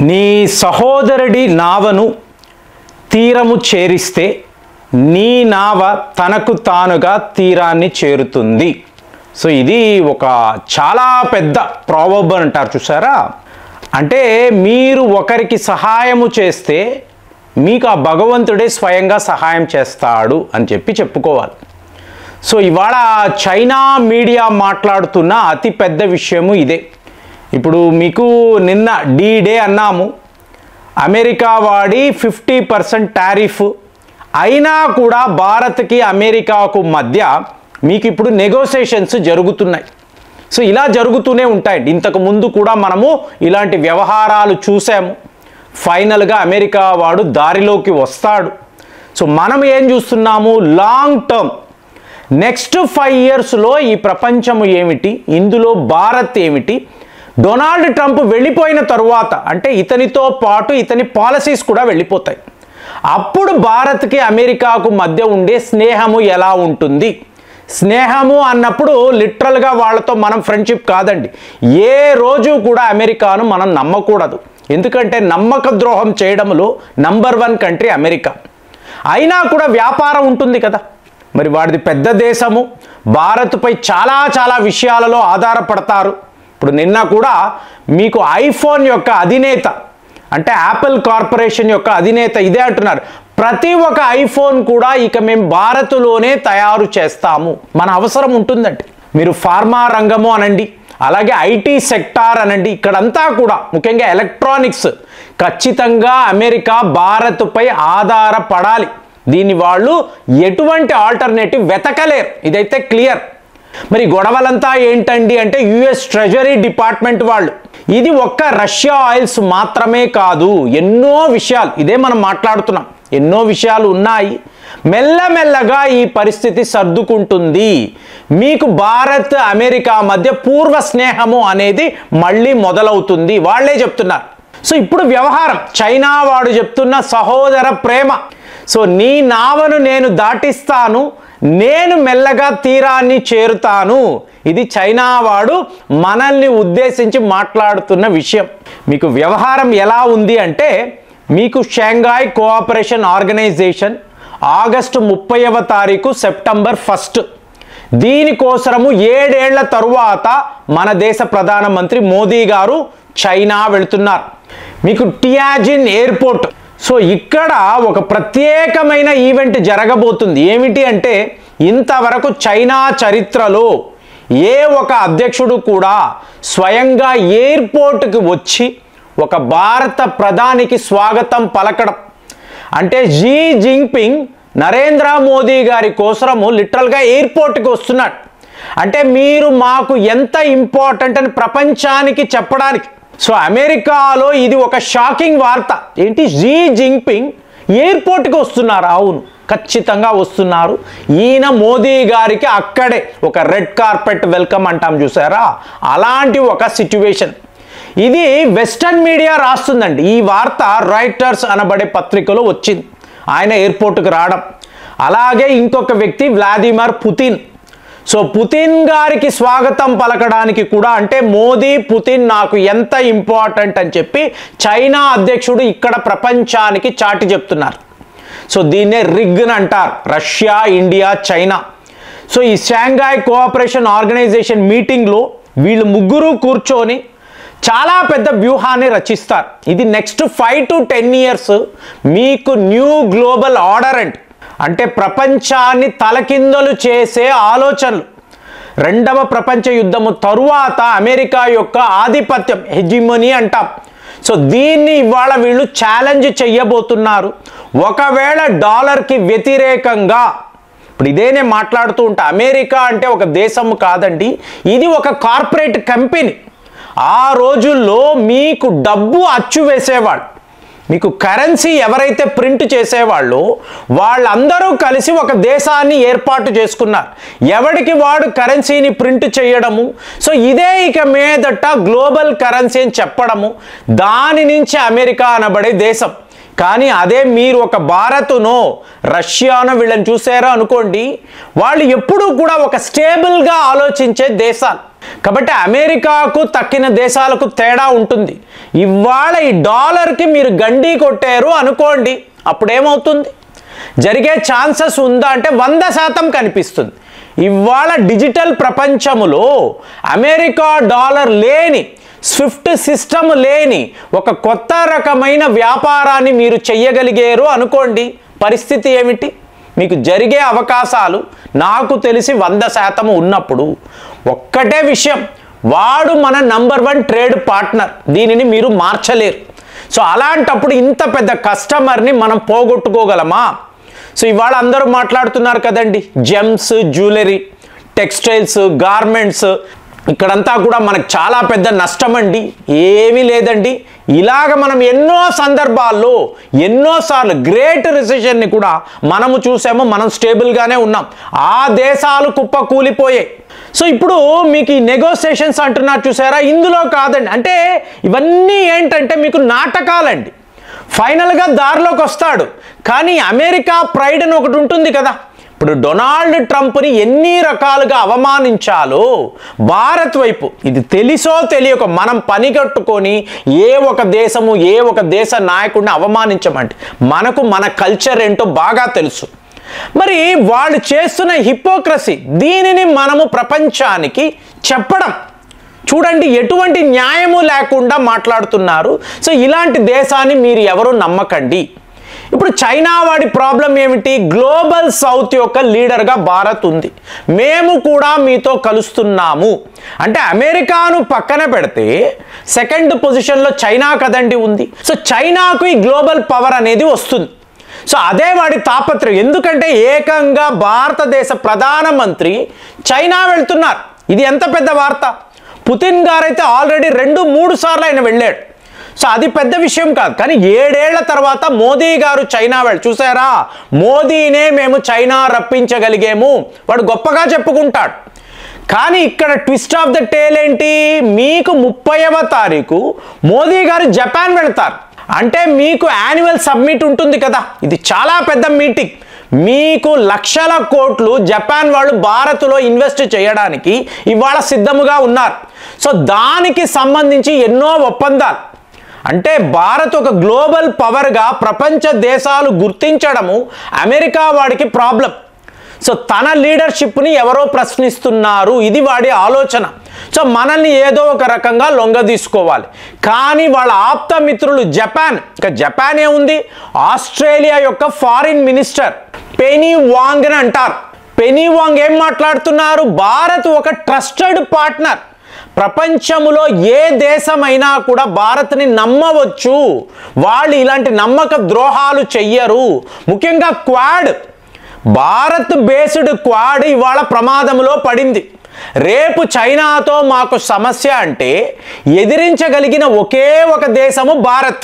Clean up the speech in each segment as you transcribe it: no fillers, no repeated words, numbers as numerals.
నీ సహోదరుడి నావను తీరము చేరిస్తే నీ నావ తనకు తానుగా తీరాన్ని చేరుతుంది. సో ఇది ఒక చాలా పెద్ద ప్రావర్బ్ అంటారు చూసారా. అంటే మీరు ఒకరికి సహాయము చేస్తే మీకు ఆ భగవంతుడే స్వయంగా సహాయం చేస్తాడు అని చెప్పుకోవాలి. సో ఇవాళ చైనా మీడియా మాట్లాడుతున్న అతి పెద్ద విషయము ఇదే. ఇప్పుడు మీకు నిన్న డే అన్నాము, అమెరికా వాడి 50% టారిఫ్ అయినా కూడా భారత్కి అమెరికాకు మధ్య మీకు ఇప్పుడు నెగోసియేషన్స్ జరుగుతున్నాయి. సో ఇలా జరుగుతూనే ఉంటాయండి. ఇంతకు ముందు కూడా మనము ఇలాంటి వ్యవహారాలు చూసాము. ఫైనల్గా అమెరికా వాడు దారిలోకి వస్తాడు. సో మనం ఏం చూస్తున్నాము, లాంగ్ టర్మ్ నెక్స్ట్ 5 yearsలో ఈ ప్రపంచము ఏమిటి, ఇందులో భారత్ ఏమిటి, డొనాల్డ్ ట్రంప్ వెళ్ళిపోయిన తరువాత అంటే ఇతనితో పాటు ఇతని పాలసీస్ కూడా వెళ్ళిపోతాయి. అప్పుడు భారత్కి అమెరికాకు మధ్య ఉండే స్నేహము ఎలా ఉంటుంది. స్నేహము అన్నప్పుడు లిటరల్గా వాళ్ళతో మనం ఫ్రెండ్షిప్ కాదండి. ఏ రోజు కూడా అమెరికాను మనం నమ్మకూడదు. ఎందుకంటే నమ్మక ద్రోహం చేయడంలో నంబర్ 1 కంట్రీ అమెరికా. అయినా కూడా వ్యాపారం ఉంటుంది కదా. మరి వాడిది పెద్ద దేశము, భారత్పై చాలా విషయాలలో ఆధారపడతారు. ఇప్పుడు నిన్న కూడా మీకు ఐఫోన్ యొక్క అధినేత అంటే యాపిల్ కార్పొరేషన్ యొక్క అధినేత ఇదే అంటున్నారు, ప్రతి ఒక్క ఐఫోన్ కూడా ఇక మేము భారత్లోనే తయారు చేస్తాము, మన అవసరం ఉంటుందండి. మీరు ఫార్మా రంగము అనండి, అలాగే ఐటీ సెక్టార్ అనండి, ఇక్కడంతా కూడా ముఖ్యంగా ఎలక్ట్రానిక్స్ ఖచ్చితంగా అమెరికా భారత్పై ఆధారపడాలి. దీన్ని వాళ్ళు ఎటువంటి ఆల్టర్నేటివ్ వెతకలేరు, ఇదైతే క్లియర్. మరి గొడవలంతా ఏంటండి అంటే యుఎస్ ట్రెజరీ డిపార్ట్మెంట్ వాళ్ళు, ఇది ఒక్క రష్యా ఆయిల్స్ మాత్రమే కాదు, ఎన్నో విషయాలు, ఇదే మనం మాట్లాడుతున్నాం, ఎన్నో విషయాలు ఉన్నాయి. మెల్లమెల్లగా ఈ పరిస్థితి సర్దుకుంటుంది. మీకు భారత్ అమెరికా మధ్య పూర్వ స్నేహము అనేది మళ్ళీ మొదలవుతుంది, వాళ్ళే చెప్తున్నారు. సో ఇప్పుడు వ్యవహారం చైనా వాడు చెప్తున్న సహోదర ప్రేమ. సో నీ నావను నేను దాటిస్తాను, నేను మెల్లగా తీరాన్ని చేరుతాను, ఇది చైనా వాడు మనల్ని ఉద్దేశించి మాట్లాడుతున్న విషయం. మీకు వ్యవహారం ఎలా ఉంది అంటే మీకు షాంఘాయ్ కోఆపరేషన్ ఆర్గనైజేషన్ ఆగస్టు 30వ తారీఖు సెప్టెంబర్ 1 దీనికోసము 7 ఏళ్ల తరువాత మన దేశ ప్రధానమంత్రి మోదీ గారు చైనా వెళుతున్నారు. మీకు టియాజిన్ ఎయిర్పోర్ట్, సో ఇక్కడ ఒక ప్రత్యేకమైన ఈవెంట్ జరగబోతుంది. ఏమిటి అంటే ఇంతవరకు చైనా చరిత్రలో ఏ ఒక అధ్యక్షుడు కూడా స్వయంగా ఎయిర్పోర్ట్కి వచ్చి ఒక భారత ప్రధానికి స్వాగతం పలకడం. అంటే షీ జిన్పింగ్ నరేంద్ర మోదీ గారి కోసము లిటరల్గా ఎయిర్పోర్ట్కి వస్తున్నాడు. అంటే మీరు మాకు ఎంత ఇంపార్టెంట్ అని ప్రపంచానికి చెప్పడానికి. సో అమెరికాలో ఇది ఒక షాకింగ్ వార్త. ఏంటి, షీ జిన్పింగ్ ఎయిర్పోర్ట్కి వస్తున్నారు? అవును, ఖచ్చితంగా వస్తున్నారు. ఈయన మోదీ గారికి అక్కడే ఒక రెడ్ కార్పెట్ వెల్కమ్ అంటాం చూసారా, అలాంటి ఒక సిచ్యువేషన్. ఇది వెస్టర్న్ మీడియా రాస్తుందండి. ఈ వార్త రాయిటర్స్ అనబడే పత్రికలో వచ్చింది, ఆయన ఎయిర్పోర్ట్కి రావడం. అలాగే ఇంకొక వ్యక్తి వ్లాదిమిర్ పుతిన్. సో పుతిన్ గారికి స్వాగతం పలకడానికి కూడా, అంటే మోదీ పుతిన్ నాకు ఎంత ఇంపార్టెంట్ అని చెప్పి చైనా అధ్యక్షుడు ఇక్కడ ప్రపంచానికి చాటి చెప్తున్నారు. సో దీన్నే రిగ్ అని అంటారు, రష్యా, ఇండియా, చైనా. సో ఈ షాంఘాయ్ కోఆపరేషన్ ఆర్గనైజేషన్ మీటింగ్లో వీళ్ళు ముగ్గురు కూర్చొని చాలా పెద్ద వ్యూహాన్ని రచిస్తారు. ఇది నెక్స్ట్ 5 to 10 years మీకు న్యూ గ్లోబల్ ఆర్డర్ అంటే ప్రపంచాన్ని తలకిందలు చేసే ఆలోచనలు. 2వ ప్రపంచ యుద్ధము తరువాత అమెరికా యొక్క ఆధిపత్యం, హెజిమనీ అంటాం. సో దీన్ని ఇవాళ వీళ్ళు ఛాలెంజ్ చెయ్యబోతున్నారు. ఒకవేళ డాలర్కి వ్యతిరేకంగా, ఇప్పుడు ఇదే నేను మాట్లాడుతూ ఉంటా, అమెరికా అంటే ఒక దేశము కాదండి, ఇది ఒక కార్పొరేట్ కంపెనీ. ఆ రోజుల్లో మీకు డబ్బు అచ్చు వేసేవాళ్ళు, మీకు కరెన్సీ ఎవరైతే ప్రింట్ చేసేవాళ్ళో వాళ్ళందరూ కలిసి ఒక దేశాన్ని ఏర్పాటు చేసుకున్నారు. ఎవడికి వాడు కరెన్సీని ప్రింట్ చేయడము. సో ఇదే ఇక మీదట గ్లోబల్ కరెన్సీ అని చెప్పడము. దాని నుంచి అమెరికా అనబడే దేశం. కానీ అదే మీరు ఒక భారత్నో రష్యానో వీళ్ళని చూసారో అనుకోండి, వాళ్ళు ఎప్పుడూ కూడా ఒక స్టేబుల్గా ఆలోచించే దేశాలు. కాబట్టి అమెరికాకు తక్కిన దేశాలకు తేడా ఉంటుంది. ఇవాళ ఈ డాలర్కి మీరు గండి కొట్టారు అనుకోండి, అప్పుడేమవుతుంది? జరిగే ఛాన్సెస్ ఉందా అంటే 100% కనిపిస్తుంది. ఇవాళ డిజిటల్ ప్రపంచములో అమెరికా డాలర్ లేని, స్విఫ్ట్ సిస్టమ్ లేని ఒక కొత్త రకమైన వ్యాపారాన్ని మీరు చెయ్యగలిగారు అనుకోండి, పరిస్థితి ఏమిటి? మీకు జరిగే అవకాశాలు నాకు తెలిసి 100% ఉన్నప్పుడు ఒక్కటే విషయం, వాడు మన నంబర్ 1 ట్రేడ్ పార్ట్నర్, దీనిని మీరు మార్చలేరు. సో అలాంటప్పుడు ఇంత పెద్ద కస్టమర్ని మనం పోగొట్టుకోగలమా? సో ఇవాళ అందరూ మాట్లాడుతున్నారు కదండి, జెమ్స్, జ్యువెలరీ, టెక్స్టైల్స్, గార్మెంట్స్, ఇక్కడంతా కూడా మనకు చాలా పెద్ద నష్టం అండి. ఏమీ లేదండి. ఇలాగ మనం ఎన్నో సందర్భాల్లో ఎన్నోసార్లు గ్రేట్ రిసెషన్ని కూడా మనము చూసాము. మనం స్టేబుల్గానే ఉన్నాం. ఆ దేశాలు కుప్పకూలిపోయాయి. సో ఇప్పుడు మీకు ఈ నెగోసియేషన్స్ అంటున్నారు చూసారా, ఇందులో కాదండి. అంటే ఇవన్నీ ఏంటంటే మీకు నాటకాలండి. ఫైనల్గా దారిలోకి వస్తాడు. కానీ అమెరికా ప్రైడ్ అని ఒకటి ఉంటుంది కదా. ఇప్పుడు డొనాల్డ్ ట్రంప్ని ఎన్ని రకాలుగా అవమానించాలో భారత్ వైపు, ఇది తెలిసో తెలియక మనం పని కట్టుకొని ఏ ఒక దేశము, ఏ ఒక దేశ నాయకుడిని అవమానించమంటే మనకు మన కల్చర్ ఏంటో బాగా తెలుసు. మరి వాళ్ళు చేస్తున్న హిపోక్రసీ, దీనిని మనము ప్రపంచానికి చెప్పడం చూడండి, ఎటువంటి న్యాయము లేకుండా మాట్లాడుతున్నారు. సో ఇలాంటి దేశాన్ని మీరు ఎవరు నమ్మకండి. ఇప్పుడు చైనా వాడి ప్రాబ్లం ఏమిటి? గ్లోబల్ సౌత్ యొక్క లీడర్గా భారత్ ఉంది. మేము కూడా మీతో కలుస్తున్నాము అంటే అమెరికాను పక్కన పెడితే సెకండ్ పొజిషన్లో చైనా కదండి ఉంది. సో చైనాకు ఈ గ్లోబల్ పవర్ అనేది వస్తుంది. సో అదే వాడి తాపత్రయం. ఎందుకంటే ఏకంగా భారతదేశ ప్రధానమంత్రి చైనా వెళ్తున్నారు. ఇది ఎంత పెద్ద వార్త. పుతిన్ గారైతే ఆల్రెడీ 2-3 సార్లు ఆయన వెళ్ళాడు. సో అది పెద్ద విషయం కాదు. కానీ 7 ఏళ్ల తర్వాత మోదీ గారు చైనా చూసారా, మోదీనే మేము చైనా రప్పించగలిగాము, వాడు గొప్పగా చెప్పుకుంటాడు. కానీ ఇక్కడ ట్విస్ట్ ఆఫ్ ద టేల్ ఏంటి? మీకు 30వ తారీఖు మోదీ గారు జపాన్ వెళ్తారు. అంటే మీకు యాన్యువల్ సమ్మిట్ ఉంటుంది కదా, ఇది చాలా పెద్ద మీటింగ్. మీకు లక్షల కోట్లు జపాన్ వాళ్ళు భారత్లో ఇన్వెస్ట్ చేయడానికి ఇవాళ సిద్ధముగా ఉన్నారు. సో దానికి సంబంధించి ఎన్నో ఒప్పందాలు. అంటే భారత్ ఒక గ్లోబల్ పవర్గా ప్రపంచ దేశాలు గుర్తించడము అమెరికా వాడికి ప్రాబ్లం. సో తన లీడర్షిప్ని ఎవరో ప్రశ్నిస్తున్నారు, ఇది వాడి ఆలోచన. సో మనల్ని ఏదో ఒక రకంగా లొంగ తీసుకోవాలి. కానీ వాళ్ళ ఆప్త మిత్రులు జపాన్, ఇక జపాన్ ఏముంది, ఆస్ట్రేలియా యొక్క ఫారిన్ మినిస్టర్ పెనీ వాంగ్ అని అంటారు. పెనీ వాంగ్ ఏం మాట్లాడుతున్నారు? భారత్ ఒక ట్రస్టెడ్ పార్ట్నర్, ప్రపంచంలో ఏ దేశమైనా కూడా భారత్ని నమ్మవచ్చు, వాళ్ళు ఇలాంటి నమ్మక ద్రోహాలు చెయ్యరు. ముఖ్యంగా క్వాడ్, భారత్ బేస్డ్ క్వాడ్ ఇవాళ ప్రమాదంలో పడింది. రేపు చైనాతో మాకు సమస్య అంటే ఎదిరించగలిగిన ఒకే ఒక దేశము భారత్.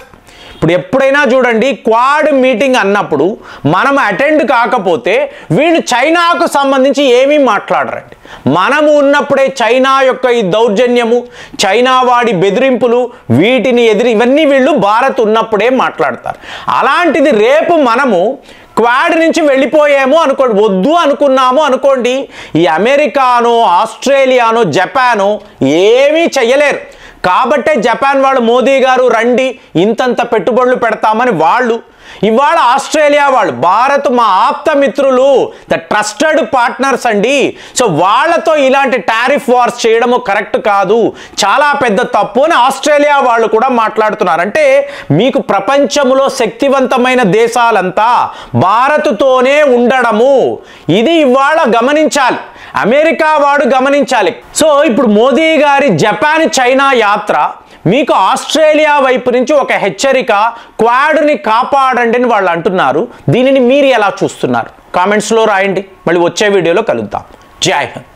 ఇప్పుడు ఎప్పుడైనా చూడండి, క్వాడ్ మీటింగ్ అన్నప్పుడు మనం అటెండ్ కాకపోతే వీళ్ళు చైనాకు సంబంధించి ఏమీ మాట్లాడరండి. మనము ఉన్నప్పుడే చైనా యొక్క ఈ దౌర్జన్యము, చైనా వాడి బెదిరింపులు, వీటిని ఇవన్నీ వీళ్ళు భారత్ ఉన్నప్పుడే మాట్లాడతారు. అలాంటిది రేపు మనము క్వాడ్ నుంచి వెళ్ళిపోయాము అనుకోండి, వద్దు అనుకున్నాము అనుకోండి, ఈ అమెరికానో, ఆస్ట్రేలియానో, జపానో ఏమీ చెయ్యలేరు. కాబట్టే జపాన్ వాళ్ళు మోదీ గారు రండి ఇంతంత పెట్టుబడులు పెడతామని వాళ్ళు, ఇవాళ ఆస్ట్రేలియా వాళ్ళు భారత్ మా ఆప్త మిత్రులు, ద ట్రస్టెడ్ పార్ట్నర్స్ అండి. సో వాళ్ళతో ఇలాంటి టారిఫ్ వార్స్ చేయడము కరెక్ట్ కాదు, చాలా పెద్ద తప్పు అని ఆస్ట్రేలియా వాళ్ళు కూడా మాట్లాడుతున్నారు. అంటే మీకు ప్రపంచంలో శక్తివంతమైన దేశాలంతా భారత్తోనే ఉండడము, ఇది ఇవాళ గమనించాలి, అమెరికా వాడు గమనించాలి. సో ఇప్పుడు మోదీ గారి జపాన్ చైనా యాత్ర మీకు ఆస్ట్రేలియా వైపు నుంచి ఒక హెచ్చరిక, క్వాడ్ని కాపాడండి అని వాళ్ళు అంటున్నారు. దీనిని మీరు ఎలా చూస్తున్నారు? కామెంట్స్లో రాయండి. మళ్ళీ వచ్చే వీడియోలో కలుద్దాం. జై హింద్.